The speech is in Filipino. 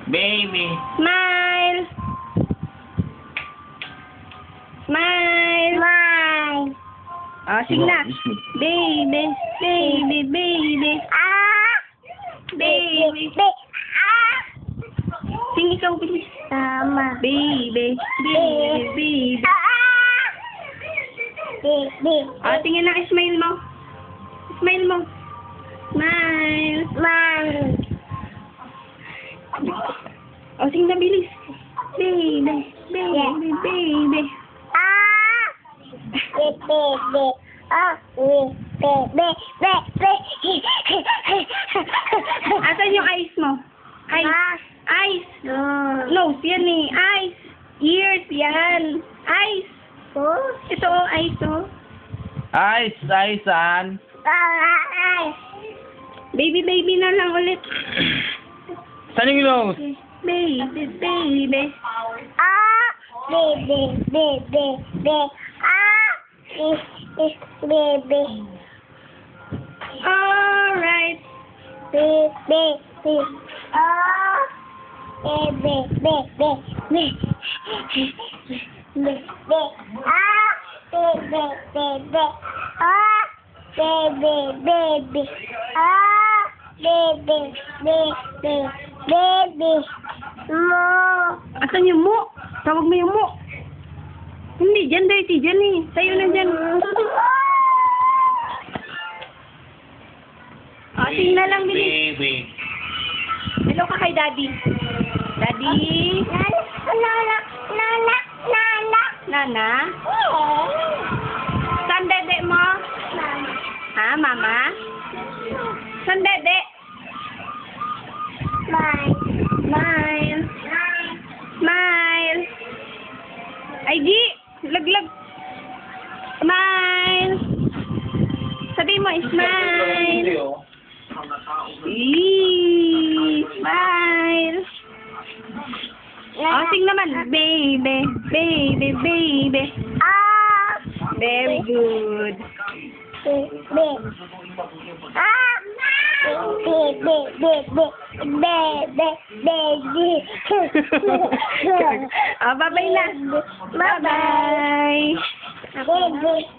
Baby. Smile. Smile. Smile. Oh, sing na. Baby, baby, baby. Ah! Baby. Ah! Sing ikaw, bilis. Tama. Baby, baby, baby. Ah! Baby. Oh, tingin na, smile mo. Smile mo. Smile. Smile. Oh, sing na, bilis. Baby, baby, baby. Ah! Baby. Oh, baby. Asan yung eyes mo? Eyes. Eyes. Nose yan eh. Eyes. Ears yan. Eyes. Oh. Ito oh, eyes oh. Ice, San. Baby, baby na lang ulit. Saan yung nose? Baby, baby. Ah! Baby. Ah! Baby. Alright. Baby. Ah! Baby. Ah! Baby. Ah! Baby. Ah! Baby. Mo. Asan yung mo? Tawag mo yung mo. Hindi, dyan dirty. Dyan eh. Sa'yo na dyan. Oh, sing na lang, bilis. Baby. Hello ka kay daddy. Daddy? Nana? Saan dede mo? Ha, mama? Saan dede? Smile. Smile. Ay, di. Laglag. Smile. Sabi mo, smile. Smile. Oh, sing naman. Baby. Ah! Very good. Baby. Ah! Baby. Oh, bye-bye na. Bye-bye. Baby.